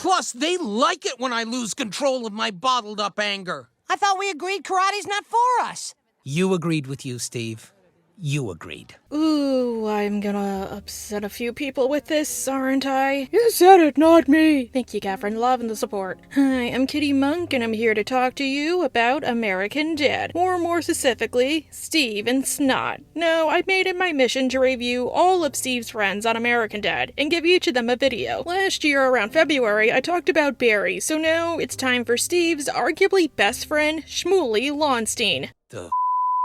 Plus, they like it when I lose control of my bottled-up anger. I thought we agreed karate's not for us. You agreed with you, Steve. You agreed. Ooh, I'm gonna upset a few people with this, aren't I? You said it, not me! Thank you, Catherine. Love and the support. Hi, I'm Kitty Monk, and I'm here to talk to you about American Dad. Or more specifically, Steve and Snot. Now, I made it my mission to review all of Steve's friends on American Dad, and give each of them a video. Last year, around February, I talked about Barry, so now it's time for Steve's arguably best friend, Shmuley Launstein. The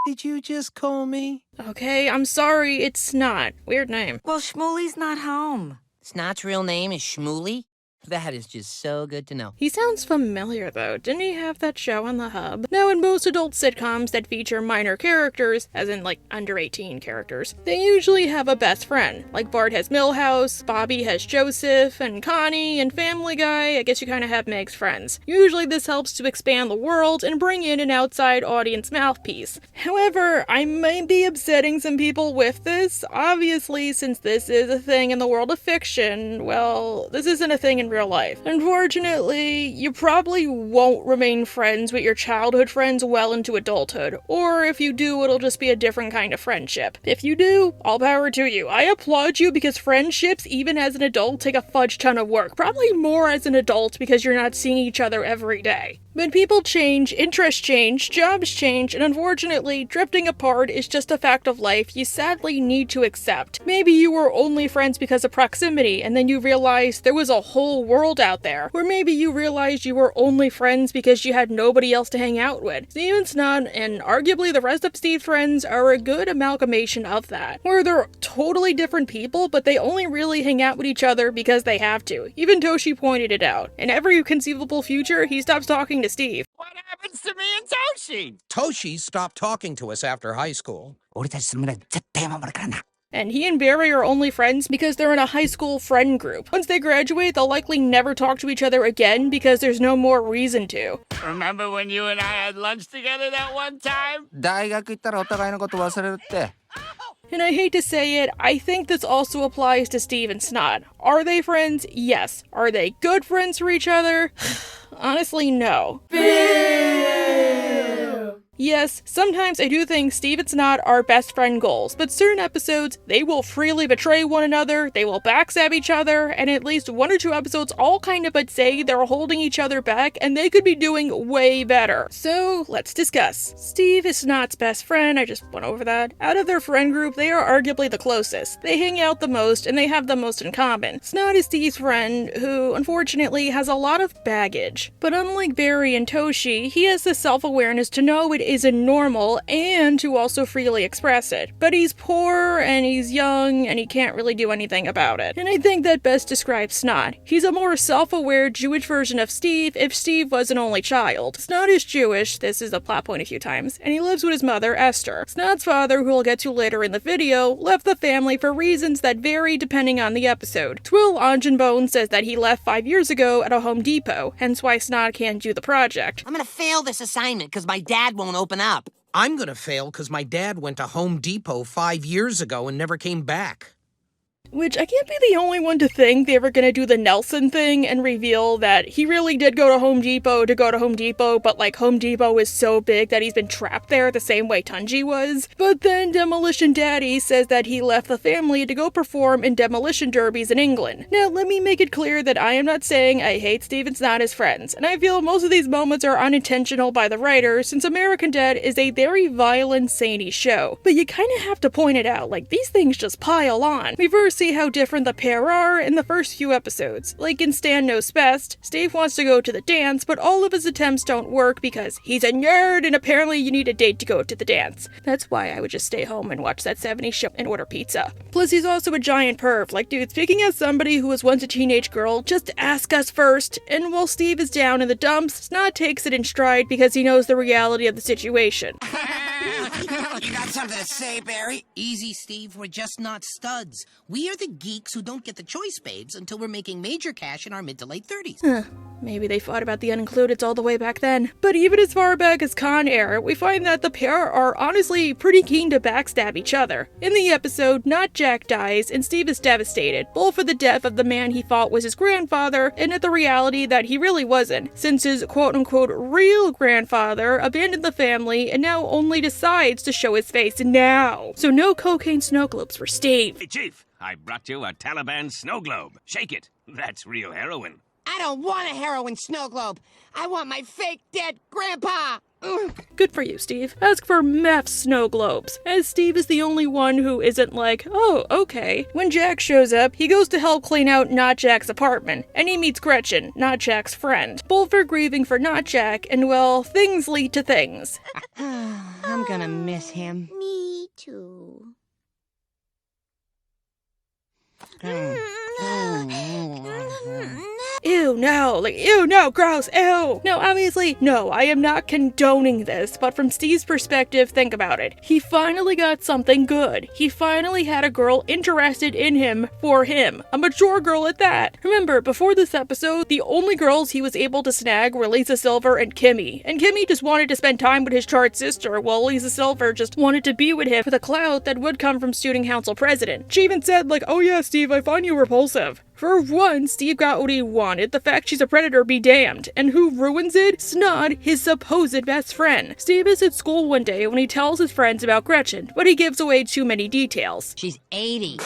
did you just call me? Okay, I'm sorry, it's Snot. Weird name. Well, Shmuley's not home. Snot's real name is Shmuley? That is just so good to know. He sounds familiar, though. Didn't he have that show on the Hub? Now, in most adult sitcoms that feature minor characters, as in, like, under 18 characters, they usually have a best friend. Like Bart has Milhouse, Bobby has Joseph, and Connie, and Family Guy, I guess you kind of have Meg's friends. Usually this helps to expand the world and bring in an outside audience mouthpiece. However, I might be upsetting some people with this. Obviously, since this is a thing in the world of fiction, well, this isn't a thing in real life. Unfortunately, you probably won't remain friends with your childhood friends well into adulthood, or if you do, it'll just be a different kind of friendship. If you do, all power to you. I applaud you because friendships, even as an adult, take a fudge ton of work. Probably more as an adult because you're not seeing each other every day. But people change, interests change, jobs change, and unfortunately, drifting apart is just a fact of life you sadly need to accept. Maybe you were only friends because of proximity, and then you realized there was a whole world out there. Or maybe you realized you were only friends because you had nobody else to hang out with. Steve and Snot, and arguably the rest of Steve's friends, are a good amalgamation of that. Where they're totally different people, but they only really hang out with each other because they have to. Even Toshi pointed it out. In every conceivable future, he stops talking to Steve. What happens to me and Toshi? Toshi stopped talking to us after high school. And he and Barry are only friends because they're in a high school friend group. Once they graduate, they'll likely never talk to each other again because there's no more reason to. Remember when you and I had lunch together that one time? And I hate to say it, I think this also applies to Steve and Snot. Are they friends? Yes. Are they good friends for each other? Honestly, no. Yes, sometimes I do think Steve and Snot are best friend goals, but certain episodes, they will freely betray one another, they will backstab each other, and at least one or two episodes all kind of but say they're holding each other back and they could be doing way better. So, let's discuss. Steve is Snot's best friend, I just went over that. Out of their friend group, they are arguably the closest. They hang out the most and they have the most in common. Snot is Steve's friend, who unfortunately has a lot of baggage. But unlike Barry and Toshi, he has the self-awareness to know it isn't normal and to also freely express it. But he's poor and he's young and he can't really do anything about it. And I think that best describes Snot. He's a more self-aware Jewish version of Steve if Steve was an only child. Snot is Jewish, this is a plot point a few times, and he lives with his mother, Esther. Snot's father, who we'll get to later in the video, left the family for reasons that vary depending on the episode. Twill Angenbone says that he left 5 years ago at a Home Depot, hence why Snot can't do the project. I'm gonna fail this assignment because my dad won't open up. I'm gonna fail because my dad went to Home Depot 5 years ago and never came back. Which, I can't be the only one to think they were gonna do the Nelson thing and reveal that he really did go to Home Depot, but like Home Depot is so big that he's been trapped there the same way Tunji was. But then Demolition Daddy says that he left the family to go perform in demolition derbies in England. Now, let me make it clear that I am not saying I hate Steve and Snot as friends, and I feel most of these moments are unintentional by the writer, since American Dad is a very violent, zany show. But you kinda have to point it out, like, these things just pile on. We first see how different the pair are in the first few episodes. Like in Stan Knows Best, Steve wants to go to the dance, but all of his attempts don't work because he's a nerd and apparently you need a date to go to the dance. That's why I would just stay home and watch that 70s show and order pizza. Plus, he's also a giant perv. Like, dude, speaking as somebody who was once a teenage girl, just ask us first. And while Steve is down in the dumps, Snot takes it in stride because he knows the reality of the situation. You got something to say, Barry? Easy, Steve. We're just not studs. We are the geeks who don't get the choice babes until we're making major cash in our mid to late 30s. Maybe they fought about the unincludeds all the way back then. But even as far back as Con Air, we find that the pair are honestly pretty keen to backstab each other. In the episode, Not Jack dies, and Steve is devastated, both for the death of the man he thought was his grandfather, and at the reality that he really wasn't, since his quote-unquote real grandfather abandoned the family and now only decides to show his face now. So no cocaine snow globes for Steve. Hey, Chief, I brought you a Taliban snow globe. Shake it. That's real heroin. I don't want a heroin snow globe. I want my fake dead grandpa. Ugh. Good for you, Steve. Ask for meth snow globes, as Steve is the only one who isn't like, oh, okay. When Jack shows up, he goes to help clean out Not Jack's apartment, and he meets Gretchen, Not Jack's friend. Both are grieving for Not Jack, and well, things lead to things. I'm gonna miss him. Me too. Ew, no, ew, no, gross, ew. No, obviously, no, I am not condoning this, but from Steve's perspective, think about it. He finally got something good. He finally had a girl interested in him for him. A mature girl at that. Remember, before this episode, the only girls he was able to snag were Lisa Silver and Kimmy. And Kimmy just wanted to spend time with his charred sister, while Lisa Silver just wanted to be with him for the clout that would come from student council president. She even said, like, oh yeah, Steve, I find you repulsive. For one, Steve got what he wanted, the fact she's a predator be damned. And who ruins it? Snot, his supposed best friend. Steve is at school one day when he tells his friends about Gretchen, but he gives away too many details. She's 80.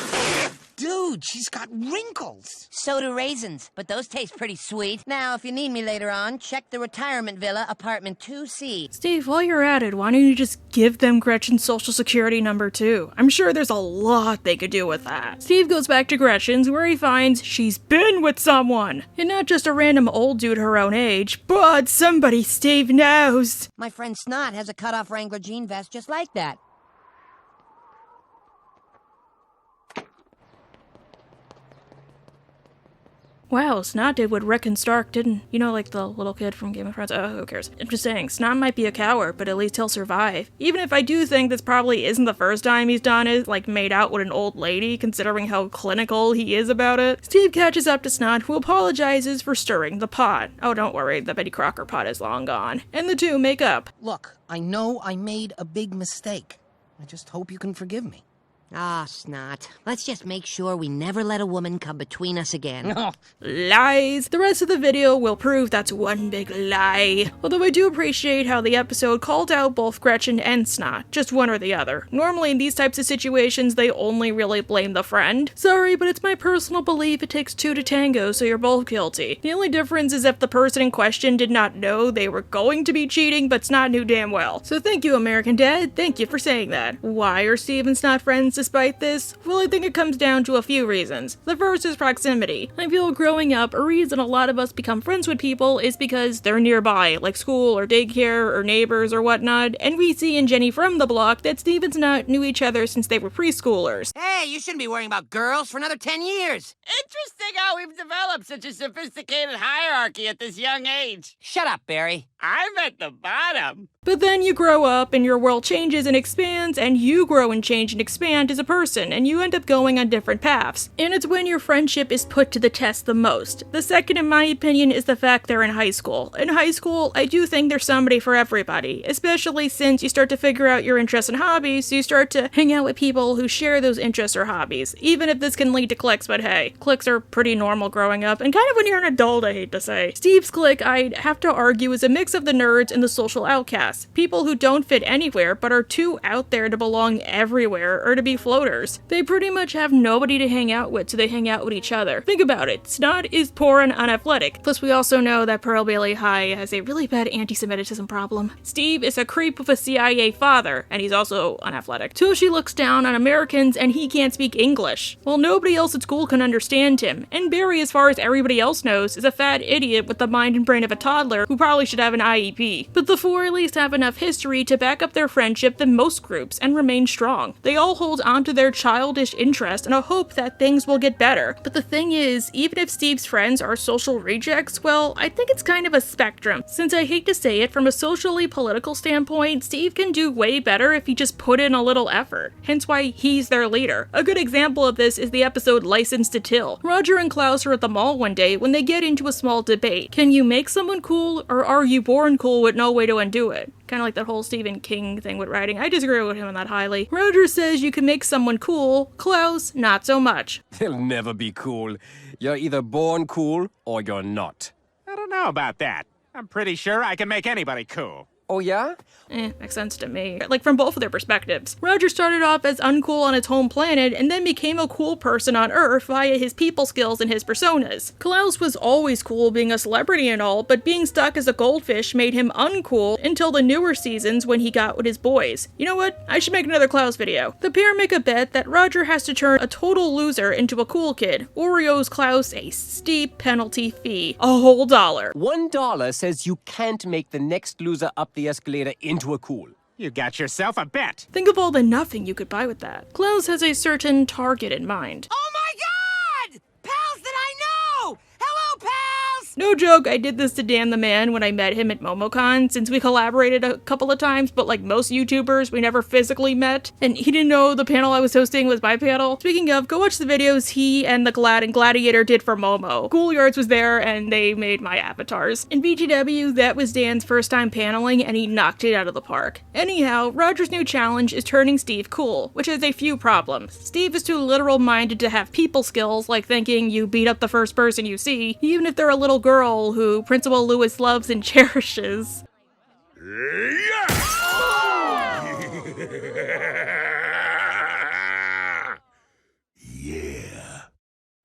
Dude, she's got wrinkles. So do raisins, but those taste pretty sweet. Now, if you need me later on, check the retirement villa, apartment 2C. Steve, while you're at it, why don't you just give them Gretchen's social security number too? I'm sure there's a lot they could do with that. Steve goes back to Gretchen's, where he finds she's been with someone. And not just a random old dude her own age, but somebody Steve knows. My friend Snot has a cut-off Wrangler jean vest just like that. Wow, Snot did what Rick and Stark didn't. You know, like the little kid from Game of Thrones. Oh, who cares? I'm just saying, Snot might be a coward, but at least he'll survive. Even if I do think this probably isn't the first time he's done it, like made out with an old lady, considering how clinical he is about it. Steve catches up to Snot, who apologizes for stirring the pot. Oh, don't worry, the Betty Crocker pot is long gone. And the two make up. Look, I know I made a big mistake. I just hope you can forgive me. Ah, Snot. Let's just make sure we never let a woman come between us again. Lies! The rest of the video will prove that's one big lie. Although I do appreciate how the episode called out both Gretchen and Snot, just one or the other. Normally in these types of situations, they only really blame the friend. Sorry, but it's my personal belief it takes two to tango, so you're both guilty. The only difference is if the person in question did not know they were going to be cheating, but Snot knew damn well. So thank you, American Dad. Thank you for saying that. Why are Steve and Snot friends despite this? Well, I think it comes down to a few reasons. The first is proximity. I feel growing up, a reason a lot of us become friends with people is because they're nearby, like school or daycare or neighbors or whatnot, and we see in Jenny from the block that Steve and Snot knew each other since they were preschoolers. Hey, you shouldn't be worrying about girls for another 10 years. Interesting how we've developed such a sophisticated hierarchy at this young age. Shut up, Barry. I'm at the bottom. But then you grow up and your world changes and expands, and you grow and change and expand as a person, and you end up going on different paths. And it's when your friendship is put to the test the most. The second, in my opinion, is the fact they're in high school. In high school, I do think there's somebody for everybody, especially since you start to figure out your interests and hobbies, so you start to hang out with people who share those interests or hobbies. Even if this can lead to cliques, but hey, cliques are pretty normal growing up, and kind of when you're an adult, I hate to say. Steve's clique, I'd have to argue, is a mix of the nerds and the social outcasts. People who don't fit anywhere, but are too out there to belong everywhere or to be floaters. They pretty much have nobody to hang out with, so they hang out with each other. Think about it. Snot is poor and unathletic. Plus, we also know that Pearl Bailey High has a really bad anti-Semitism problem. Steve is a creep with a CIA father, and he's also unathletic. Till she looks down on Americans and he can't speak English. Well, nobody else at school can understand him. And Barry, as far as everybody else knows, is a fat idiot with the mind and brain of a toddler who probably should have an IEP. But the four at least have enough history to back up their friendship than most groups and remain strong. They all hold onto their childish interest in a hope that things will get better. But the thing is, even if Steve's friends are social rejects, well, I think it's kind of a spectrum. Since I hate to say it, from a socially political standpoint, Steve can do way better if he just put in a little effort. Hence why he's their leader. A good example of this is the episode License to Till. Roger and Klaus are at the mall one day when they get into a small debate. Can you make someone cool, or are you born cool with no way to undo it? Kind of like that whole Stephen King thing with writing. I disagree with him on that highly. Roger says you can make someone cool. Klaus, not so much. They'll never be cool. You're either born cool or you're not. I don't know about that. I'm pretty sure I can make anybody cool. Oh yeah? Makes sense to me. Like, from both of their perspectives. Roger started off as uncool on his home planet, and then became a cool person on Earth via his people skills and his personas. Klaus was always cool being a celebrity and all, but being stuck as a goldfish made him uncool until the newer seasons when he got with his boys. You know what? I should make another Klaus video. The pair make a bet that Roger has to turn a total loser into a cool kid, or he owes Klaus a steep penalty fee. A whole $1. $1 says you can't make the next loser up the escalator into a cool. You got yourself a bet. Think of all the nothing you could buy with that. Klaus has a certain target in mind. Oh my God! Pals that I know! Hello, pals! No joke, I did this to Dan the Man when I met him at MomoCon, since we collaborated a couple of times, but like most YouTubers, we never physically met, and he didn't know the panel I was hosting was my panel. Speaking of, go watch the videos he and the Glad and Gladiator did for Momo. GhoulYards was there, and they made my avatars. In VGW, that was Dan's first time paneling, and he knocked it out of the park. Anyhow, Roger's new challenge is turning Steve cool, which has a few problems. Steve is too literal-minded to have people skills, like thinking you beat up the first person you see, even if they're a little girl who Principal Lewis loves and cherishes.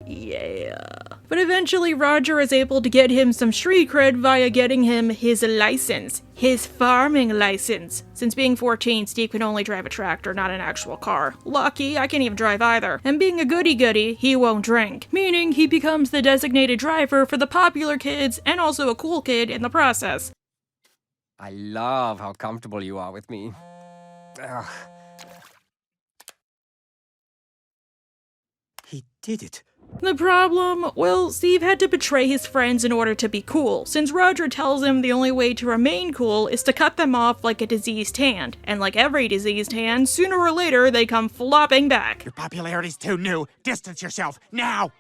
Yeah. But eventually Roger is able to get him some street cred via getting him his license. His farming license. Since being 14, Steve can only drive a tractor, not an actual car. Lucky, I can't even drive either. And being a goody-goody, he won't drink. Meaning he becomes the designated driver for the popular kids and also a cool kid in the process. I love how comfortable you are with me. Ugh. He did it. The problem? Well, Steve had to betray his friends in order to be cool, since Roger tells him the only way to remain cool is to cut them off like a diseased hand. And like every diseased hand, sooner or later they come flopping back. Your popularity's too new. Distance yourself, now!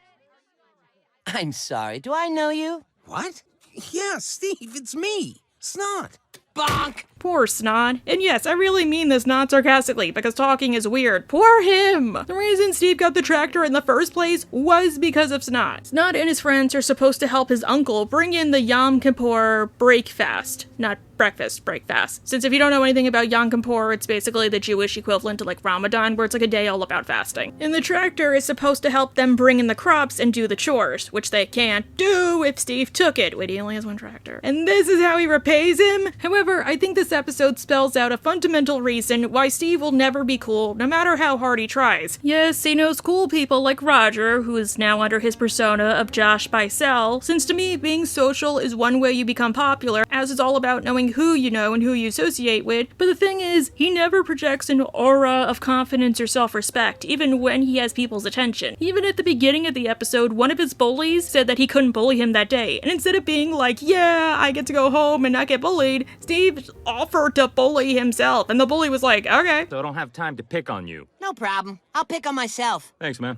I'm sorry, do I know you? What? Yeah, Steve, it's me, Snot. Bonk! Poor Snot. And yes, I really mean this not sarcastically, because talking is weird. Poor him! The reason Steve got the tractor in the first place was because of Snot. Snot and his friends are supposed to help his uncle bring in the Yom Kippur break fast. Not breakfast, break fast. Since if you don't know anything about Yom Kippur, it's basically the Jewish equivalent to like Ramadan, where it's like a day all about fasting. And the tractor is supposed to help them bring in the crops and do the chores, which they can't do if Steve took it. Wait, he only has one tractor. And this is how he repays him? However, I think this episode spells out a fundamental reason why Steve will never be cool, no matter how hard he tries. Yes, he knows cool people like Roger, who is now under his persona of Josh Bicel, since to me, being social is one way you become popular, as it's all about knowing who you know and who you associate with. But the thing is, he never projects an aura of confidence or self-respect, even when he has people's attention. Even at the beginning of the episode, one of his bullies said that he couldn't bully him that day, and instead of being like, yeah, I get to go home and not get bullied, Steve offered to bully himself, and the bully was like, okay. So I don't have time to pick on you. No problem. I'll pick on myself. Thanks, man.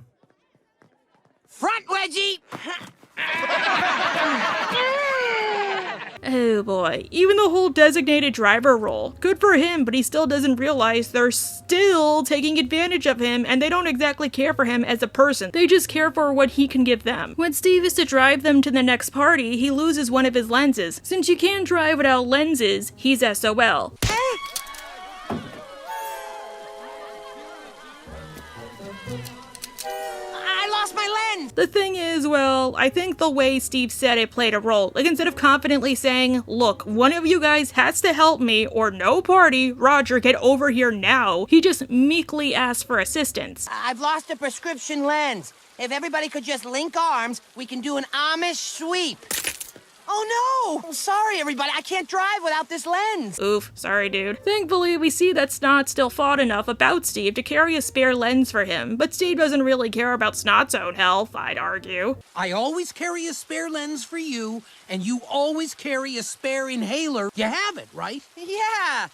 Front wedgie! Oh boy, even the whole designated driver role. Good for him, but he still doesn't realize they're still taking advantage of him, and they don't exactly care for him as a person. They just care for what he can give them. When Steve is to drive them to the next party, he loses one of his lenses. Since you can't drive without lenses, he's SOL. The thing is, well, I think the way Steve said it played a role. Like, instead of confidently saying, look, one of you guys has to help me or no party, Roger, get over here now, he just meekly asked for assistance. I've lost a prescription lens. If everybody could just link arms, we can do an Amish sweep. Oh no! Sorry, everybody, I can't drive without this lens. Oof, sorry dude. Thankfully, we see that Snot still thought enough about Steve to carry a spare lens for him, but Steve doesn't really care about Snot's own health, I'd argue. I always carry a spare lens for you, and you always carry a spare inhaler. You have it, right? Yeah.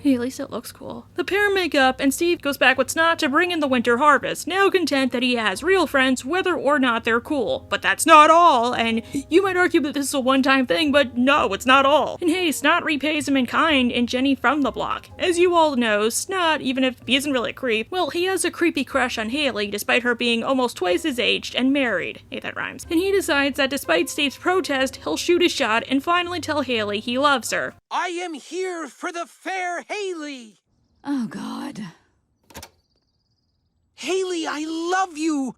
Hey, at least it looks cool. The pair make up, and Steve goes back with Snot to bring in the winter harvest, now content that he has real friends whether or not they're cool. But that's not all, and you might argue that this is a one-time thing, but no, it's not all. And hey, Snot repays him in kind in Jenny from the block. As you all know, Snot, even if he isn't really a creep, well, he has a creepy crush on Haley despite her being almost twice his age and married. Hey, that rhymes. And he decides that despite Steve's protest, he'll shoot his shot and finally tell Haley he loves her. I am here for the fair Haley. Oh, God. Haley, I love you.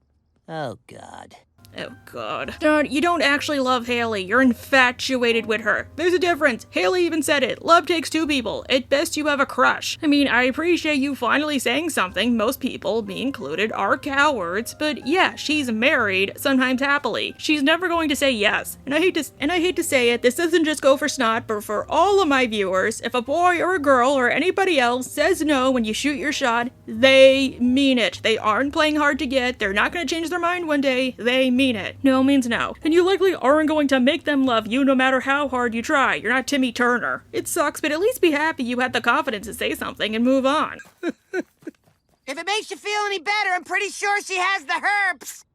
Oh, God. Oh god. Snot, you don't actually love Haley, you're infatuated with her. There's a difference. Haley even said it. Love takes two people. At best you have a crush. I mean, I appreciate you finally saying something. Most people, me included, are cowards, but yeah, she's married, sometimes happily. She's never going to say yes. And I hate to say it, this doesn't just go for Snot, but for all of my viewers. If a boy or a girl or anybody else says no when you shoot your shot, they mean it. They aren't playing hard to get. They're not going to change their mind one day. They mean it. No means no. And you likely aren't going to make them love you no matter how hard you try. You're not Timmy Turner. It sucks, but at least be happy you had the confidence to say something and move on. If it makes you feel any better, I'm pretty sure she has the herpes.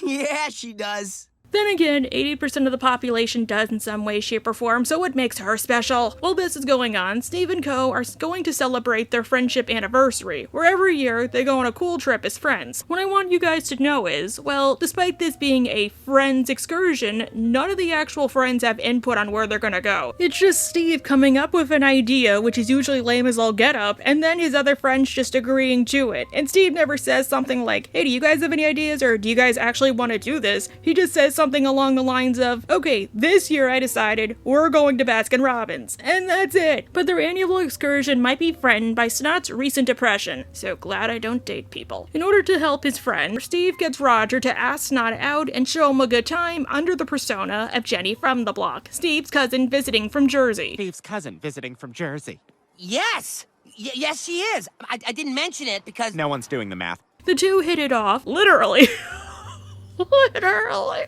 Yeah, she does. Then again, 80% of the population does in some way, shape, or form, so what makes her special? While this is going on, Steve and Co. are going to celebrate their friendship anniversary, where every year they go on a cool trip as friends. What I want you guys to know is, well, despite this being a friends excursion, none of the actual friends have input on where they're gonna go. It's just Steve coming up with an idea, which is usually lame as all get up, and then his other friends just agreeing to it. And Steve never says something like, hey, do you guys have any ideas, or do you guys actually want to do this? He just says something along the lines of, okay, this year I decided we're going to Baskin-Robbins, and that's it. But their annual excursion might be threatened by Snot's recent depression, so glad I don't date people. In order to help his friend, Steve gets Roger to ask Snot out and show him a good time under the persona of Jenny from the block, Steve's cousin visiting from Jersey. Steve's cousin visiting from Jersey. Yes! Yes, she is. I didn't mention it because... No one's doing the math. The two hit it off, literally. Literally.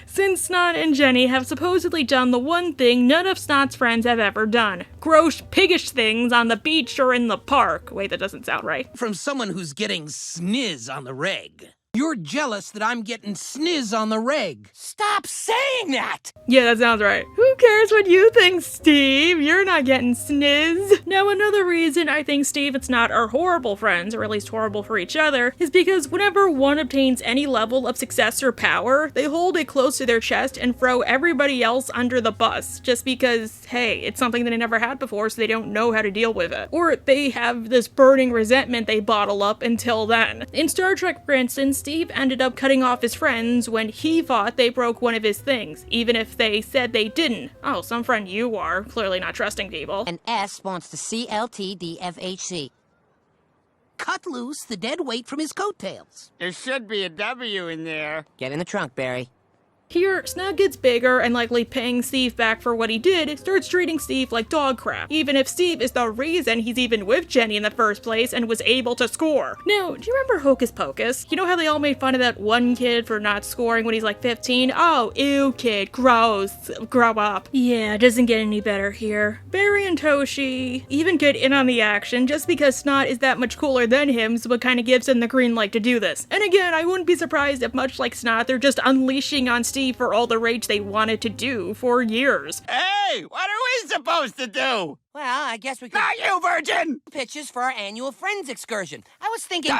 Since Snot and Jenny have supposedly done the one thing none of Snot's friends have ever done. Gross, piggish things on the beach or in the park. Wait, that doesn't sound right. From someone who's getting sniz on the reg. You're jealous that I'm getting sniz on the reg. Stop saying that! Yeah, that sounds right. Who cares what you think, Steve? You're not getting sniz. Now, another reason I think Steve and Snot are horrible friends, or at least horrible for each other, is because whenever one obtains any level of success or power, they hold it close to their chest and throw everybody else under the bus, just because, hey, it's something that they never had before, so they don't know how to deal with it. Or they have this burning resentment they bottle up until then. In Star Trek, for instance, Steve ended up cutting off his friends when he thought they broke one of his things, even if they said they didn't. Oh, some friend you are, clearly not trusting people. And S wants to CLTDFHC. Cut loose the dead weight from his coattails. There should be a W in there. Get in the trunk, Barry. Here, Snot gets bigger and likely paying Steve back for what he did, starts treating Steve like dog crap, even if Steve is the reason he's even with Jenny in the first place and was able to score. Now, do you remember Hocus Pocus? You know how they all made fun of that one kid for not scoring when he's like 15? Oh, ew kid, gross, grow up. Yeah, it doesn't get any better here. Barry and Toshi even get in on the action just because Snot is that much cooler than him, so it kind of gives him the green light to do this. And again, I wouldn't be surprised if much like Snot, they're just unleashing on Steve for all the rage they wanted to do for years. Hey, what are we supposed to do? Well, I guess we could... Not you, virgin! Pitches for our annual friends excursion. I was thinking...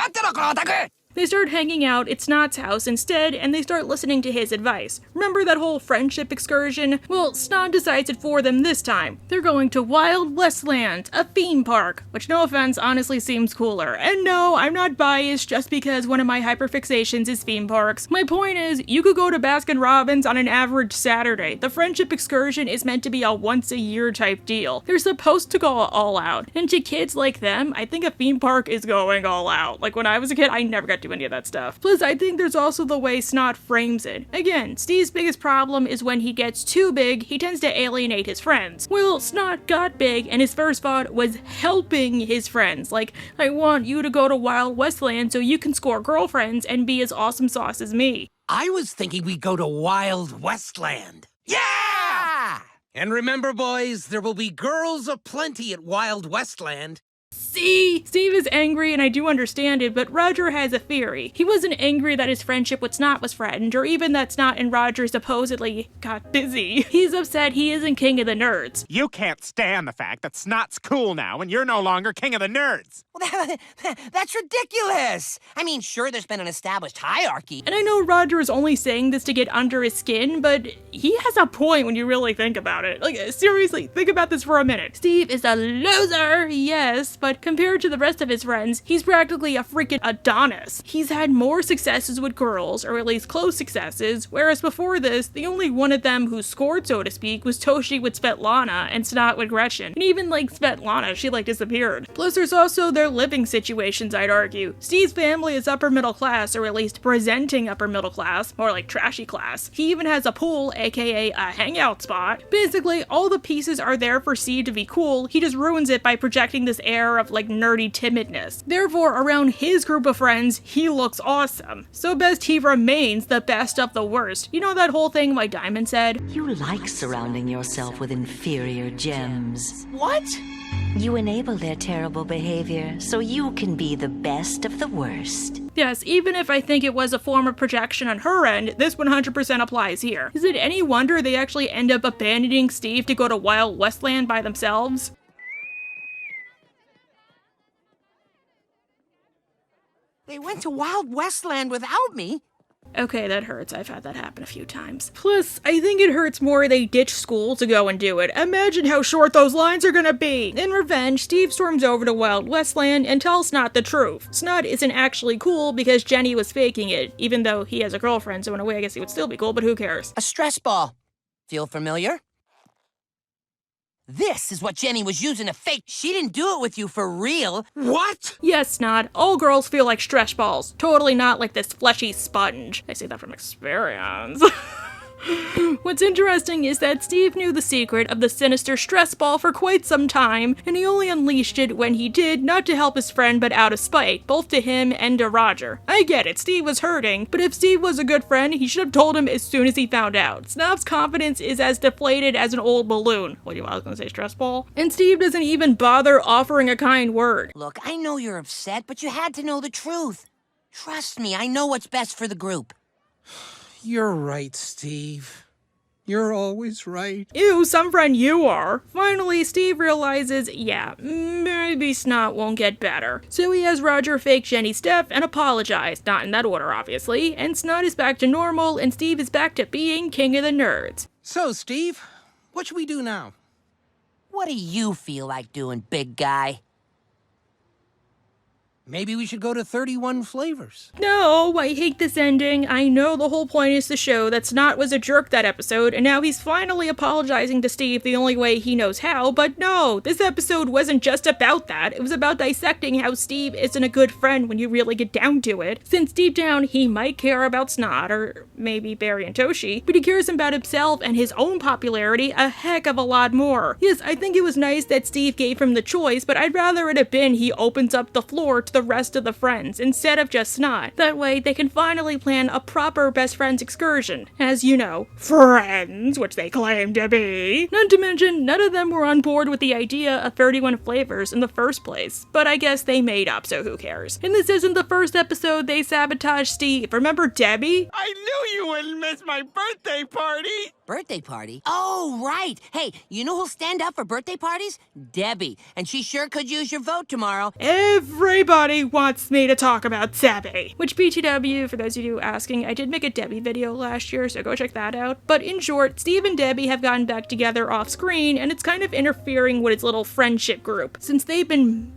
They start hanging out at Snot's house instead, and they start listening to his advice. Remember that whole friendship excursion? Well, Snot decides it for them this time. They're going to Wild Westland, a theme park, which no offense honestly seems cooler. And no, I'm not biased just because one of my hyperfixations is theme parks. My point is, you could go to Baskin-Robbins on an average Saturday. The friendship excursion is meant to be a once-a-year type deal. They're supposed to go all out. And to kids like them, I think a theme park is going all out. Like when I was a kid, I never got do any of that stuff. Plus, I think there's also the way Snot frames it. Again, Steve's biggest problem is when he gets too big, he tends to alienate his friends. Well, Snot got big, and his first thought was helping his friends. Like, I want you to go to Wild Westland so you can score girlfriends and be as awesome sauce as me. I was thinking we'd go to Wild Westland. Yeah! And remember, boys, there will be girls aplenty at Wild Westland. See? Steve is angry, and I do understand it, but Roger has a theory. He wasn't angry that his friendship with Snot was threatened, or even that Snot and Roger supposedly got busy. He's upset he isn't king of the nerds. You can't stand the fact that Snot's cool now and you're no longer king of the nerds. Well, that's ridiculous. I mean, sure, there's been an established hierarchy. And I know Roger is only saying this to get under his skin, but he has a point when you really think about it. Like, seriously, think about this for a minute. Steve is a loser, yes, but compared to the rest of his friends, he's practically a freaking Adonis. He's had more successes with girls, or at least close successes, whereas before this, the only one of them who scored, so to speak, was Toshi with Svetlana and Snot with Gretchen. And even like Svetlana, she like disappeared. Plus there's also their living situations, I'd argue. Steve's family is upper middle class, or at least presenting upper middle class, more like trashy class. He even has a pool, aka a hangout spot. Basically, all the pieces are there for Steve to be cool, he just ruins it by projecting this air of like nerdy timidness. Therefore, around his group of friends, he looks awesome. So best he remains the best of the worst. You know that whole thing my Diamond said? You like surrounding yourself with inferior gems. What? You enable their terrible behavior so you can be the best of the worst. Yes, even if I think it was a form of projection on her end, this 100% applies here. Is it any wonder they actually end up abandoning Steve to go to Wild Westland by themselves? They went to Wild Westland without me. Okay, that hurts. I've had that happen a few times. Plus, I think it hurts more they ditch school to go and do it. Imagine how short those lines are gonna be! In revenge, Steve storms over to Wild Westland and tells Snot the truth. Snot isn't actually cool because Jenny was faking it, even though he has a girlfriend, so in a way I guess he would still be cool, but who cares? A stress ball. Feel familiar? This is what Jenny was using to fake. She didn't do it with you for real. What? Yes, Snot. All girls feel like stress balls. Totally not like this fleshy sponge. I say that from experience. What's interesting is that Steve knew the secret of the sinister stress ball for quite some time, and he only unleashed it when he did, not to help his friend but out of spite, both to him and to Roger. I get it, Steve was hurting, but if Steve was a good friend, he should have told him as soon as he found out. Snot's confidence is as deflated as an old balloon. What, I was gonna say stress ball? And Steve doesn't even bother offering a kind word. Look, I know you're upset, but you had to know the truth. Trust me, I know what's best for the group. You're right, Steve. You're always right. Ew, some friend you are. Finally, Steve realizes, yeah, maybe Snot won't get better. So he has Roger fake Jenny's death and apologize, not in that order obviously, and Snot is back to normal and Steve is back to being king of the nerds. So, Steve, what should we do now? What do you feel like doing, big guy? Maybe we should go to 31 Flavors. No, I hate this ending. I know the whole point is to show that Snot was a jerk that episode, and now he's finally apologizing to Steve the only way he knows how, but no, this episode wasn't just about that. It was about dissecting how Steve isn't a good friend when you really get down to it, since deep down he might care about Snot, or maybe Barry and Toshi, but he cares about himself and his own popularity a heck of a lot more. Yes, I think it was nice that Steve gave him the choice, but I'd rather it have been he opens up the floor to the rest of the friends instead of just Snot. That way they can finally plan a proper best friends excursion. As you know, friends, which they claim to be. Not to mention, none of them were on board with the idea of 31 Flavors in the first place, but I guess they made up, so who cares. And this isn't the first episode they sabotaged Steve. Remember Debbie? I knew you wouldn't miss my birthday party! Birthday party? Oh, right. Hey, you know who'll stand up for birthday parties? Debbie. And she sure could use your vote tomorrow. Everybody wants me to talk about Debbie. Which, BTW, for those of you asking, I did make a Debbie video last year, so go check that out. But in short, Steve and Debbie have gotten back together off screen, and it's kind of interfering with its little friendship group, since they've been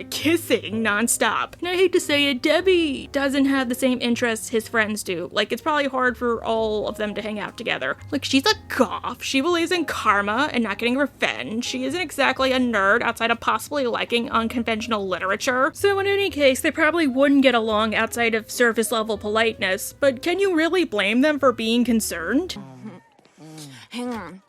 kissing nonstop. And I hate to say it, Debbie doesn't have the same interests his friends do. Like, it's probably hard for all of them to hang out together. Like, she's a goth. She believes in karma and not getting revenge. She isn't exactly a nerd outside of possibly liking unconventional literature. So in any case, they probably wouldn't get along outside of surface level politeness. But can you really blame them for being concerned? Hang on.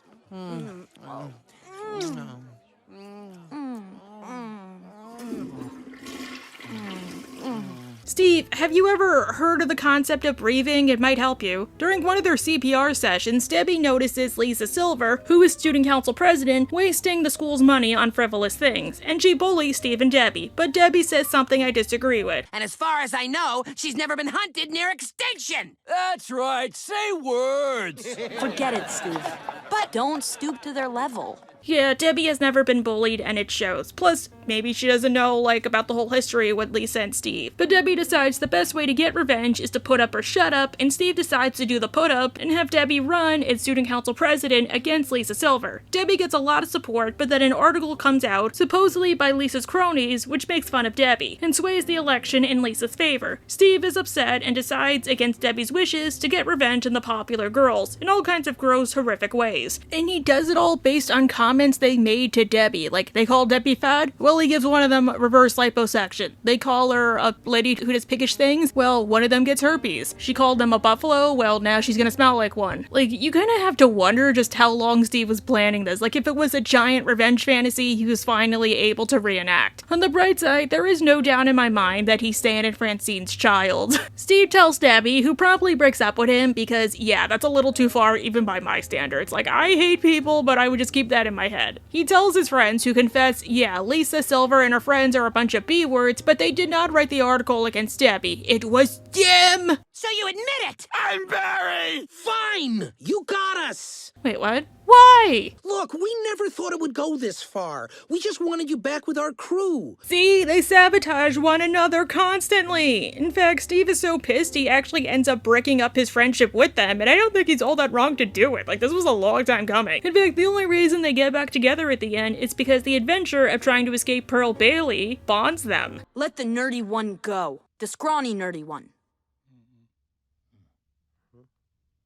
Steve, have you ever heard of the concept of breathing? It might help you. During one of their CPR sessions, Debbie notices Lisa Silver, who is student council president, wasting the school's money on frivolous things, and she bullies Steve and Debbie, but Debbie says something I disagree with. And as far as I know, she's never been hunted near extinction! That's right, say words! Forget it, Steve. But don't stoop to their level. Yeah, Debbie has never been bullied, and it shows. Plus, maybe she doesn't know, like, about the whole history with Lisa and Steve. But Debbie decides the best way to get revenge is to put up or shut up, and Steve decides to do the put up and have Debbie run as student council president against Lisa Silver. Debbie gets a lot of support, but then an article comes out, supposedly by Lisa's cronies, which makes fun of Debbie, and sways the election in Lisa's favor. Steve is upset and decides, against Debbie's wishes, to get revenge on the popular girls, in all kinds of gross, horrific ways. And he does it all based on comments they made to Debbie. Like, they call Debbie fat? Well, he gives one of them reverse liposuction. They call her a lady who does piggish things? Well, one of them gets herpes. She called them a buffalo? Well, now she's gonna smell like one. Like, you kinda have to wonder just how long Steve was planning this. Like, if it was a giant revenge fantasy he was finally able to reenact. On the bright side, there is no doubt in my mind that he's Stan and Francine's child. Steve tells Debbie, who probably breaks up with him because, yeah, that's a little too far even by my standards. Like, I hate people, but I would just keep that in my head. He tells his friends, who confess, yeah, Lisa Silver and her friends are a bunch of B-words, but they did not write the article against Debbie. It was them! So you admit it! I'm Barry! Fine! You got us! Wait, what? Why? Look, we never thought it would go this far. We just wanted you back with our crew. See, they sabotage one another constantly. In fact, Steve is so pissed he actually ends up breaking up his friendship with them, and I don't think he's all that wrong to do it. Like, this was a long time coming. In fact, the only reason they get back together at the end is because the adventure of trying to escape Pearl Bailey bonds them. Let the nerdy one go. The scrawny nerdy one.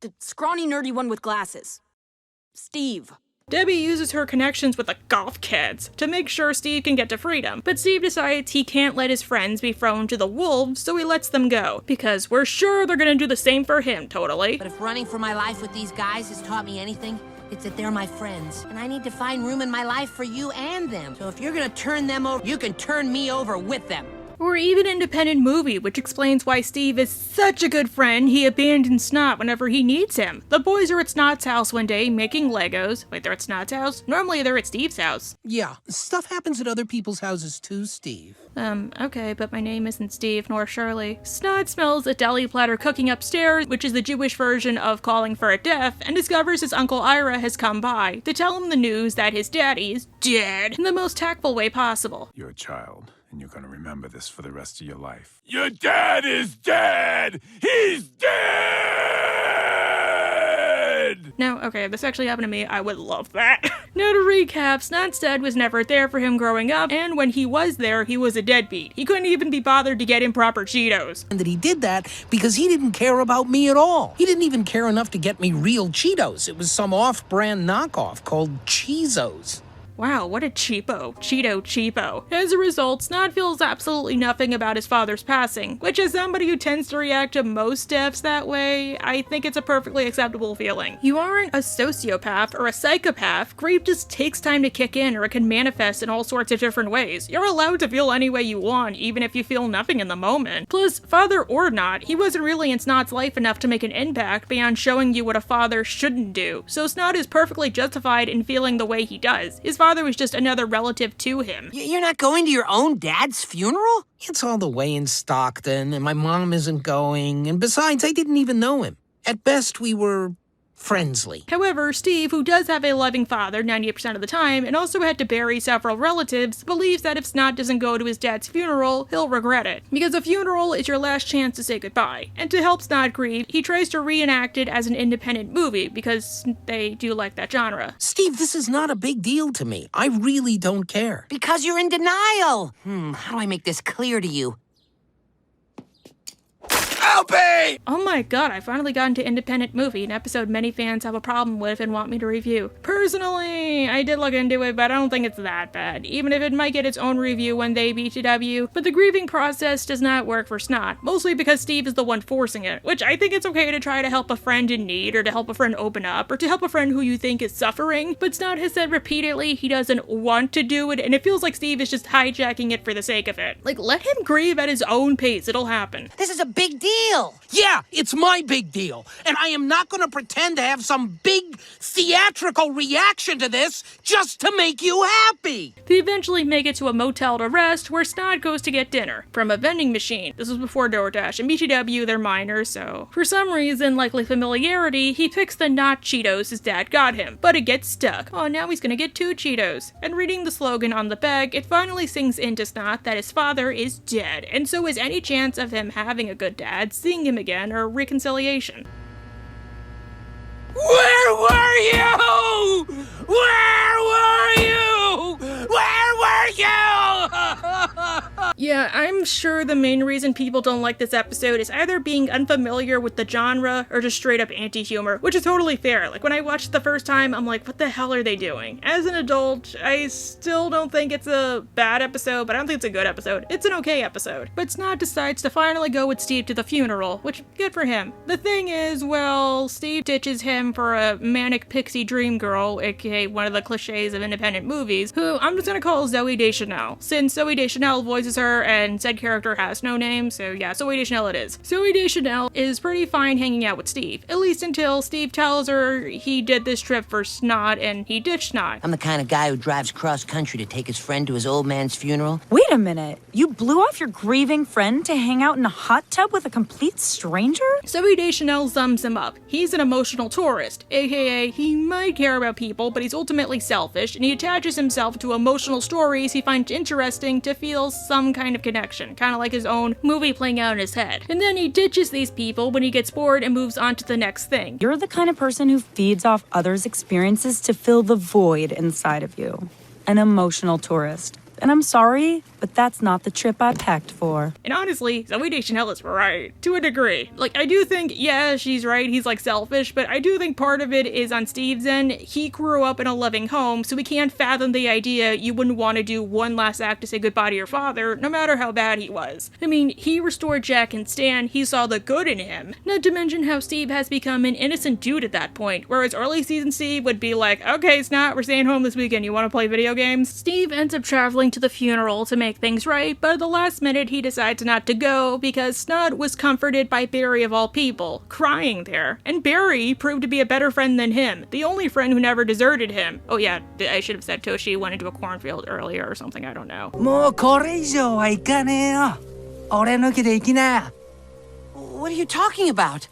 The scrawny nerdy one with glasses. Steve. Debbie uses her connections with the goth kids to make sure Steve can get to freedom, but Steve decides he can't let his friends be thrown to the wolves, so he lets them go, because we're sure they're gonna do the same for him, totally. But if running for my life with these guys has taught me anything, it's that they're my friends, and I need to find room in my life for you and them. So if you're gonna turn them over, you can turn me over with them. Or even independent movie, which explains why Steve is such a good friend he abandons Snot whenever he needs him. The boys are at Snot's house one day making Legos. Wait, they're at Snot's house? Normally they're at Steve's house. Yeah, stuff happens at other people's houses too, Steve. Okay, but my name isn't Steve nor Shirley. Snot smells a deli platter cooking upstairs, which is the Jewish version of calling for a death, and discovers his Uncle Ira has come by to tell him the news that his daddy is dead in the most tactful way possible. You're a child, and you're gonna remember this for the rest of your life. Your dad is dead! He's dead! Now, okay, if this actually happened to me, I would love that. Now to recap, Snot's dad was never there for him growing up, and when he was there, he was a deadbeat. He couldn't even be bothered to get him proper Cheetos. And that he did that because he didn't care about me at all. He didn't even care enough to get me real Cheetos. It was some off-brand knockoff called Cheezos. Wow, what a cheapo. Cheeto. As a result, Snot feels absolutely nothing about his father's passing, which as somebody who tends to react to most deaths that way, I think it's a perfectly acceptable feeling. You aren't a sociopath or a psychopath. Grief just takes time to kick in, or it can manifest in all sorts of different ways. You're allowed to feel any way you want, even if you feel nothing in the moment. Plus, father or not, he wasn't really in Snot's life enough to make an impact beyond showing you what a father shouldn't do, so Snot is perfectly justified in feeling the way he does. His father was just another relative to him. You're not going to your own dad's funeral? It's all the way in Stockton, and my mom isn't going, and besides, I didn't even know him. At best, we were Friendly. However, Steve, who does have a loving father 98% of the time and also had to bury several relatives, believes that if Snot doesn't go to his dad's funeral, he'll regret it. Because a funeral is your last chance to say goodbye. And to help Snot grieve, he tries to reenact it as an independent movie because they do like that genre. Steve, this is not a big deal to me. I really don't care. Because you're in denial. How do I make this clear to you? Helpy! Oh my god, I finally got into independent movie, an episode many fans have a problem with and want me to review. Personally, I did look into it, but I don't think it's that bad, even if it might get its own review when they BTW. But the grieving process does not work for Snot, mostly because Steve is the one forcing it, which I think it's okay to try to help a friend in need, or to help a friend open up, or to help a friend who you think is suffering, but Snot has said repeatedly he doesn't want to do it, and it feels like Steve is just hijacking it for the sake of it. Like, let him grieve at his own pace, it'll happen. This is a big deal. Yeah, it's my big deal. And I am not going to pretend to have some big theatrical reaction to this just to make you happy. They eventually make it to a motel to rest where Snot goes to get dinner from a vending machine. This was before DoorDash. And BTW, they're minors, so for some reason, likely familiarity, he picks the not Cheetos his dad got him, but it gets stuck. Oh, now he's gonna get 2 Cheetos. And reading the slogan on the bag, it finally sinks into Snot that his father is dead, and so is any chance of him having a good dad, seeing him again, or reconciliation. Where were you? Where were you? Where were you? Yeah, I'm sure the main reason people don't like this episode is either being unfamiliar with the genre or just straight up anti-humor, which is totally fair. Like, when I watched it the first time, I'm like, what the hell are they doing? As an adult, I still don't think it's a bad episode, but I don't think it's a good episode. It's an okay episode. But Snot decides to finally go with Steve to the funeral, which, good for him. The thing is, well, Steve ditches him for a manic pixie dream girl, aka one of the cliches of independent movies, who I'm just gonna call Zooey Deschanel, since Zooey Deschanel voices her and said character has no name, so yeah, Zooey Deschanel it is. Zooey Deschanel is pretty fine hanging out with Steve, at least until Steve tells her he did this trip for Snot and he ditched Snot. I'm the kind of guy who drives cross-country to take his friend to his old man's funeral. Wait a minute. You blew off your grieving friend to hang out in a hot tub with a complete stranger? Zooey Deschanel sums him up. He's an emotional tourist, aka he might care about people, but he's ultimately selfish, and he attaches himself to emotional stories he finds interesting to feel some kind of connection, kind of like his own movie playing out in his head. And then he ditches these people when he gets bored and moves on to the next thing. You're the kind of person who feeds off others' experiences to fill the void inside of you. An emotional tourist. And I'm sorry, but that's not the trip I packed for. And honestly, Zooey Deschanel is right, to a degree. Like, I do think, yeah, she's right, he's like selfish, but I do think part of it is on Steve's end. He grew up in a loving home, so we can't fathom the idea you wouldn't want to do one last act to say goodbye to your father, no matter how bad he was. I mean, he restored Jack and Stan, he saw the good in him. Not to mention how Steve has become an innocent dude at that point, whereas early season Steve would be like, okay, Snot, we're staying home this weekend, you want to play video games? Steve ends up traveling to the funeral to make things right, but at the last minute he decides not to go because Snot was comforted by Barry of all people, crying there. And Barry proved to be a better friend than him, the only friend who never deserted him. Oh yeah, I should have said Toshi went into a cornfield earlier or something, I don't know. What are you talking about?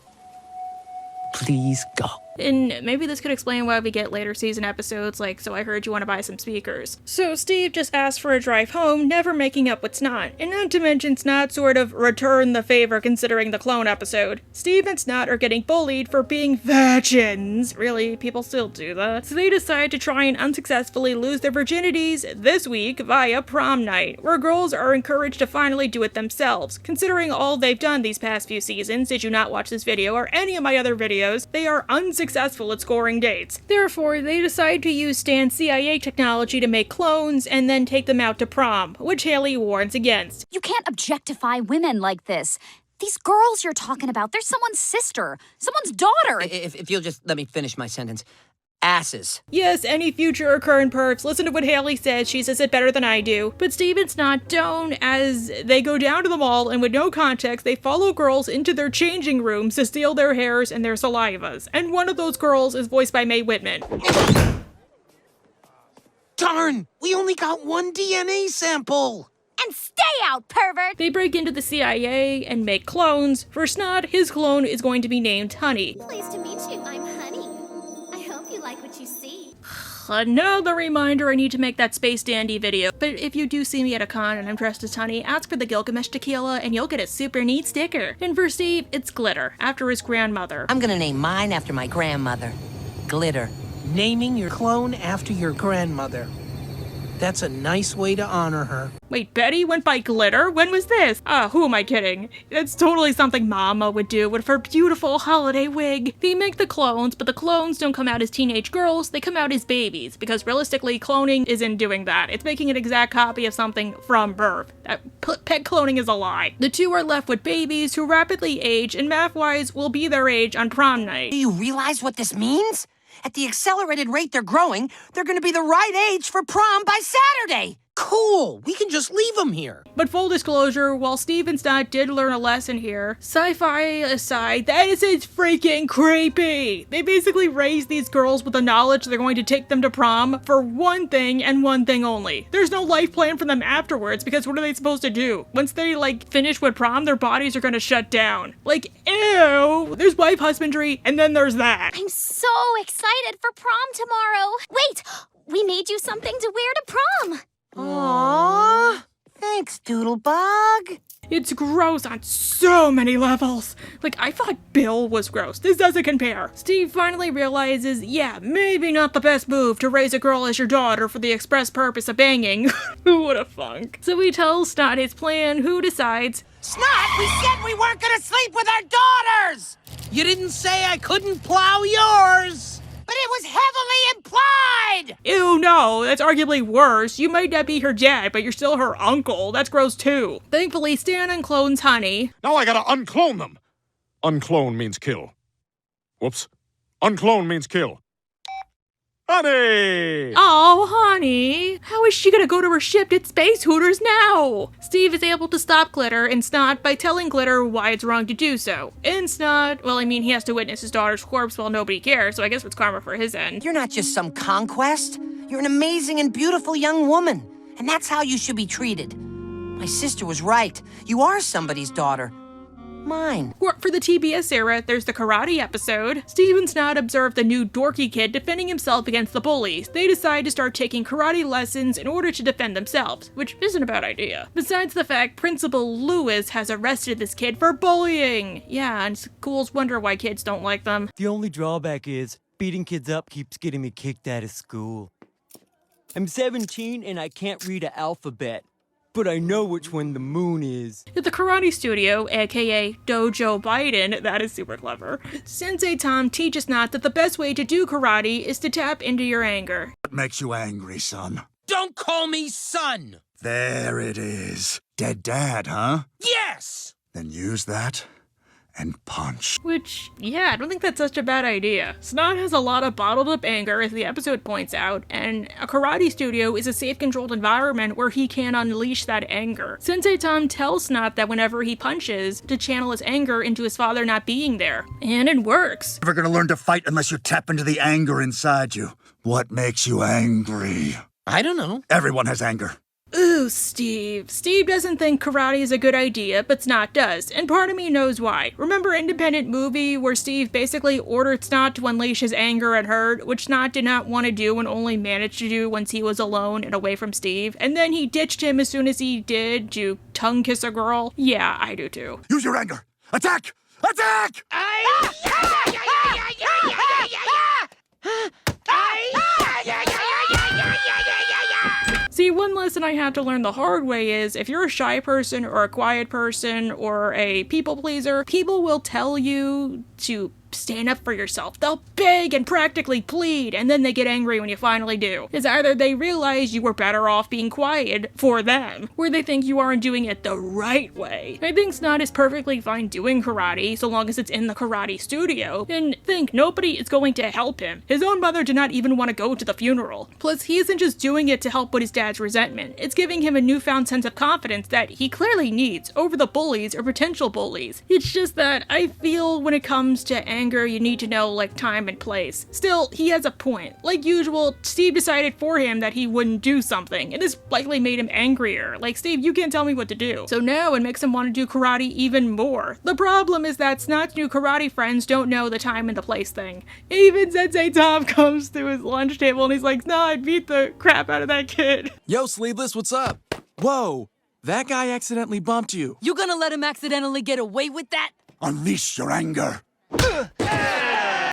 Please go. And maybe this could explain why we get later season episodes like, so I heard you want to buy some speakers. So Steve just asked for a drive home, never making up with Snot. And not to mention Snot sort of returned the favor considering the clone episode. Steve and Snot are getting bullied for being virgins. Really, people still do that. So they decide to try and unsuccessfully lose their virginities this week via prom night, where girls are encouraged to finally do it themselves. Considering all they've done these past few seasons, did you not watch this video or any of my other videos, they are unsuccessful at scoring dates. Therefore, they decide to use Stan's CIA technology to make clones and then take them out to prom, which Haley warns against. You can't objectify women like this. These girls you're talking about, they're someone's sister, someone's daughter. If you'll just let me finish my sentence. Asses. Yes, any future or current perps, listen to what Haley says, she says it better than I do. But Steve and Snot don't, as they go down to the mall and with no context, they follow girls into their changing rooms to steal their hairs and their salivas. And one of those girls is voiced by Mae Whitman. Darn, we only got one DNA sample. And stay out, pervert! They break into the CIA and make clones. For Snot, his clone is going to be named Honey. Pleased to meet you, I'm Honey. like what you see. Another reminder, I need to make that Space Dandy video. But if you do see me at a con and I'm dressed as Honey, ask for the Gilgamesh tequila and you'll get a super neat sticker. And for Steve, it's Glitter, after his grandmother. I'm gonna name mine after my grandmother. Glitter. Naming your clone after your grandmother. That's a nice way to honor her. Wait, Betty went by Glitter? When was this? Who am I kidding? It's totally something Mama would do with her beautiful holiday wig. They make the clones, but the clones don't come out as teenage girls, they come out as babies, because realistically, cloning isn't doing that. It's making an exact copy of something from birth. Pet cloning is a lie. The two are left with babies who rapidly age, and math-wise will be their age on prom night. Do you realize what this means? At the accelerated rate they're growing, they're gonna be the right age for prom by Saturday! Cool! We can just leave them here. But full disclosure, while Steve and Snot did learn a lesson here, sci-fi aside, that is freaking creepy! They basically raise these girls with the knowledge they're going to take them to prom for one thing and one thing only. There's no life plan for them afterwards, because what are they supposed to do? Once they, finish with prom, their bodies are gonna shut down. Ew! There's wife husbandry, and then there's that. I'm so excited for prom tomorrow. Wait, we made you something to wear to prom. Aww, thanks, Doodlebug. It's gross on so many levels. I thought Bill was gross. This doesn't compare. Steve finally realizes, yeah, maybe not the best move to raise a girl as your daughter for the express purpose of banging. Who would have thunk? So he tells Snot his plan, who decides, Snot, we said we weren't gonna sleep with our daughters! You didn't say I couldn't plow yours! But it was heavily implied! Ew, no, that's arguably worse. You might not be her dad, but you're still her uncle. That's gross too. Thankfully, Stan unclones Honey. Now I gotta unclone them. Unclone means kill. Whoops. Unclone means kill. Honey! Oh, Honey. How is she gonna go to her ship at Space Hooters now? Steve is able to stop Glitter and Snot by telling Glitter why it's wrong to do so. And Snot, well, he has to witness his daughter's corpse while nobody cares, so I guess it's karma for his end. You're not just some conquest. You're an amazing and beautiful young woman. And that's how you should be treated. My sister was right. You are somebody's daughter. Mine. For the TBS era, there's the karate episode. Steve and Snot observe the new dorky kid defending himself against the bullies. They decide to start taking karate lessons in order to defend themselves, which isn't a bad idea. Besides the fact Principal Lewis has arrested this kid for bullying. Yeah, and schools wonder why kids don't like them. The only drawback is beating kids up keeps getting me kicked out of school. I'm 17 and I can't read an alphabet. But I know which one the moon is. At the karate studio, aka Dojo Biden, that is super clever, Sensei Tom teaches Snot that the best way to do karate is to tap into your anger. What makes you angry, son? Don't call me son! There it is. Dead dad, huh? Yes! Then use that and punch. Which, yeah, I don't think that's such a bad idea. Snot has a lot of bottled up anger, as the episode points out, and a karate studio is a safe, controlled environment where he can unleash that anger. Sensei Tom tells Snot that whenever he punches, to channel his anger into his father not being there. And it works. You're never gonna learn to fight unless you tap into the anger inside you. What makes you angry? I don't know. Everyone has anger. Ooh, Steve. Steve doesn't think karate is a good idea, but Snot does, and part of me knows why. Remember Independent Movie, where Steve basically ordered Snot to unleash his anger at her, which Snot did not want to do and only managed to do once he was alone and away from Steve, and then he ditched him as soon as he did to tongue kiss a girl? Yeah, I do too. Use your anger! Attack! Attack! See, one lesson I had to learn the hard way is, if you're a shy person or a quiet person or a people pleaser, people will tell you to stand up for yourself. They'll beg and practically plead, and then they get angry when you finally do. It's either they realize you were better off being quiet for them, or they think you aren't doing it the right way. I think Snot is perfectly fine doing karate, so long as it's in the karate studio, and think nobody is going to help him. His own mother did not even want to go to the funeral. Plus, he isn't just doing it to help with his dad's resentment. It's giving him a newfound sense of confidence that he clearly needs over the bullies or potential bullies. It's just that I feel when it comes to anger, you need to know, like, time and place. Still, he has a point. Like usual, Steve decided for him that he wouldn't do something, and this likely made him angrier. Like, Steve, you can't tell me what to do. So now it makes him want to do karate even more. The problem is that Snot's new karate friends don't know the time and the place thing. Even Sensei Tom comes to his lunch table and he's like, nah, I beat the crap out of that kid. Yo, Sleeveless, what's up? Whoa, that guy accidentally bumped you. You gonna let him accidentally get away with that? Unleash your anger.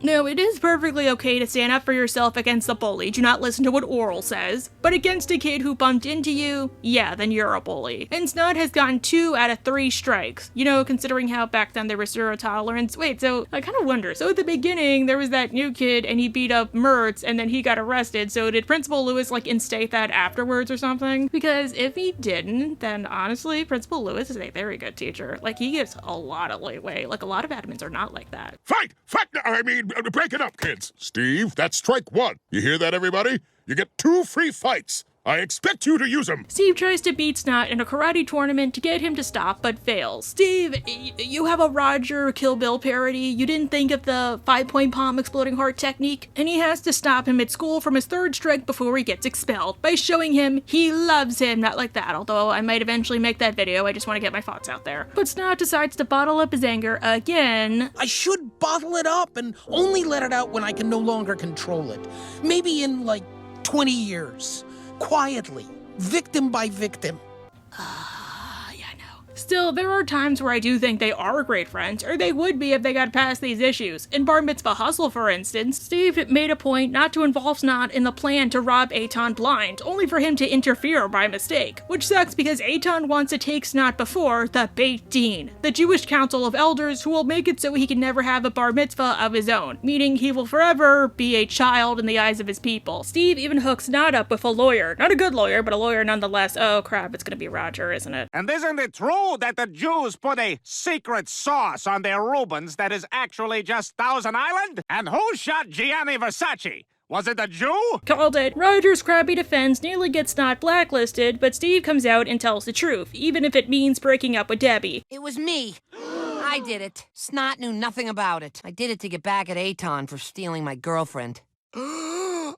No, it is perfectly okay to stand up for yourself against the bully. Do not listen to what Oral says. But against a kid who bumped into you, yeah, then you're a bully. And Snot has gotten 2 out of 3 strikes. You know, considering how back then there was zero tolerance. Wait, so I kind of wonder. So at the beginning, there was that new kid and he beat up Mertz and then he got arrested. So did Principal Lewis like instate that afterwards or something? Because if he didn't, then honestly, Principal Lewis is a very good teacher. Like, he gives a lot of leeway. Like, a lot of admins are not like that. Fight! Break it up, kids. Steve, that's strike 1. You hear that, everybody? You get 2 free fights. I expect you to use them. Steve tries to beat Snot in a karate tournament to get him to stop, but fails. Steve, you have a Roger Kill Bill parody. You didn't think of the 5-point palm exploding heart technique, and he has to stop him at school from his 3rd strike before he gets expelled by showing him he loves him. Not like that, although I might eventually make that video. I just want to get my thoughts out there. But Snot decides to bottle up his anger again. I should bottle it up and only let it out when I can no longer control it. Maybe in, like, 20 years. Quietly, victim by victim. Still, there are times where I do think they are great friends, or they would be if they got past these issues. In Bar Mitzvah Hustle, for instance, Steve made a point not to involve Snot in the plan to rob Eitan blind, only for him to interfere by mistake. Which sucks because Eitan wants to take Snot before the Beit Din, the Jewish Council of Elders who will make it so he can never have a Bar Mitzvah of his own, meaning he will forever be a child in the eyes of his people. Steve even hooks Snot up with a lawyer. Not a good lawyer, but a lawyer nonetheless. Oh crap, it's gonna be Roger, isn't it? And isn't it true that the Jews put a secret sauce on their Reubens that is actually just Thousand Island? And who shot Gianni Versace? Was it a Jew? Called it. Roger's crappy defense nearly gets Snot blacklisted, but Steve comes out and tells the truth, even if it means breaking up with Debbie. It was me. I did it. Snot knew nothing about it. I did it to get back at Eitan for stealing my girlfriend.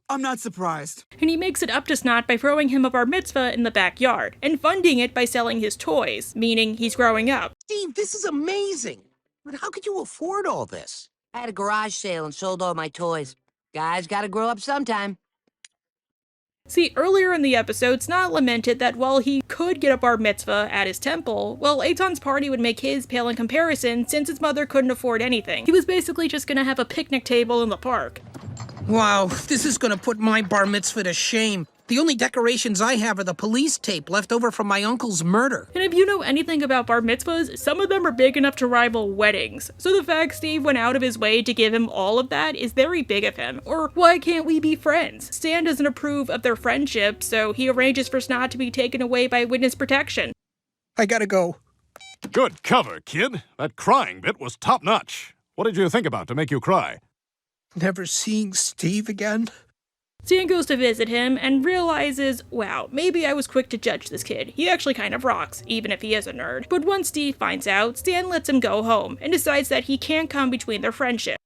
I'm not surprised. And he makes it up to Snot by throwing him a bar mitzvah in the backyard, and funding it by selling his toys, meaning he's growing up. Steve, this is amazing. But how could you afford all this? I had a garage sale and sold all my toys. Guys gotta grow up sometime. See, earlier in the episode, Snot lamented that while he could get a bar mitzvah at his temple, well, Eitan's party would make his pale in comparison since his mother couldn't afford anything. He was basically just gonna have a picnic table in the park. Wow, this is gonna put my bar mitzvah to shame. The only decorations I have are the police tape left over from my uncle's murder. And if you know anything about bar mitzvahs, some of them are big enough to rival weddings. So the fact Steve went out of his way to give him all of that is very big of him. Or why can't we be friends? Stan doesn't approve of their friendship, so he arranges for Snot to be taken away by witness protection. I gotta go. Good cover, kid. That crying bit was top-notch. What did you think about to make you cry? Never seeing Steve again? Stan goes to visit him and realizes, wow, maybe I was quick to judge this kid. He actually kind of rocks, even if he is a nerd. But once Steve finds out, Stan lets him go home and decides that he can't come between their friendship.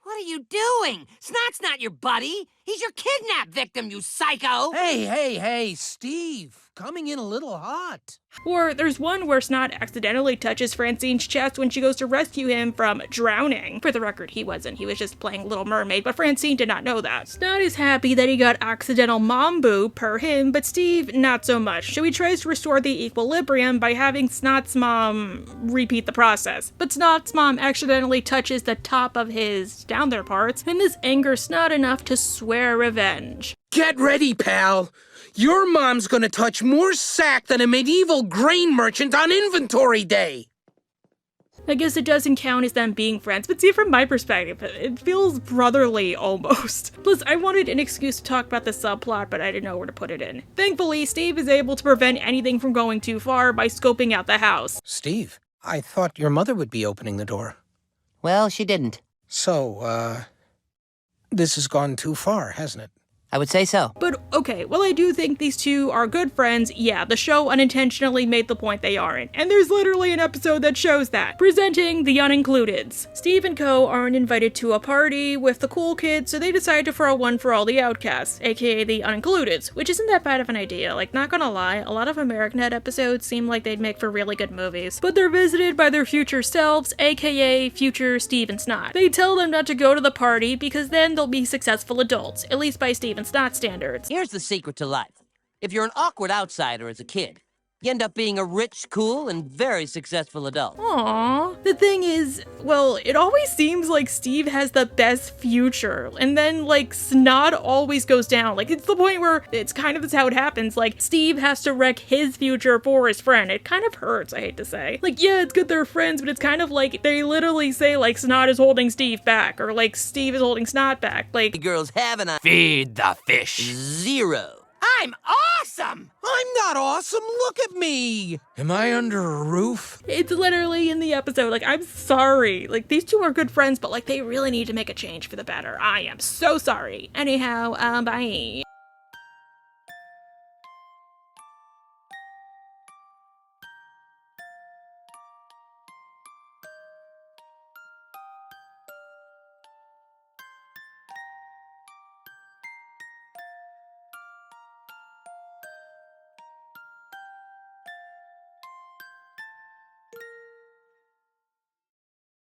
What are you doing? Snot's not your buddy. He's your kidnap victim, you psycho! Hey, Steve. Coming in a little hot. Or there's one where Snot accidentally touches Francine's chest when she goes to rescue him from drowning. For the record, he wasn't. He was just playing Little Mermaid, but Francine did not know that. Snot is happy that he got accidental mom boo per him, but Steve, not so much. So he tries to restore the equilibrium by having Snot's mom repeat the process. But Snot's mom accidentally touches the top of his down there parts, and this angers Snot enough to swear revenge. Get ready, pal. Your mom's gonna touch more sack than a medieval grain merchant on inventory day. I guess it doesn't count as them being friends, but see, from my perspective, it feels brotherly almost. Plus, I wanted an excuse to talk about the subplot, but I didn't know where to put it in. Thankfully, Steve is able to prevent anything from going too far by scoping out the house. Steve, I thought your mother would be opening the door. Well, she didn't. So, this has gone too far, hasn't it? I would say so. But okay, well I do think these two are good friends, yeah, the show unintentionally made the point they aren't. And there's literally an episode that shows that. Presenting the Unincludeds. Steve and Co. aren't invited to a party with the cool kids, so they decide to throw one for all the outcasts, aka the Unincludeds, which isn't that bad of an idea. Like, not gonna lie, a lot of American Head episodes seem like they'd make for really good movies. But they're visited by their future selves, aka future Steve and Snot. They tell them not to go to the party because then they'll be successful adults, at least by Steve and Snot standards. Here's the secret to life. If you're an awkward outsider as a kid, you end up being a rich, cool, and very successful adult. Aww. The thing is, well, it always seems like Steve has the best future, and then, like, Snot always goes down. Like, it's the point where it's kind of how it happens. Like, Steve has to wreck his future for his friend. It kind of hurts, I hate to say. Like, yeah, it's good they're friends, but it's kind of like they literally say, like, Snot is holding Steve back, or, like, Steve is holding Snot back. Like, The girls haven't a Feed the fish. 0. I'm awesome! I'm not awesome, look at me! Am I under a roof? it's literally in the episode. Like, I'm sorry. Like, these two are good friends, but, like, they really need to make a change for the better. I am so sorry. Anyhow, bye.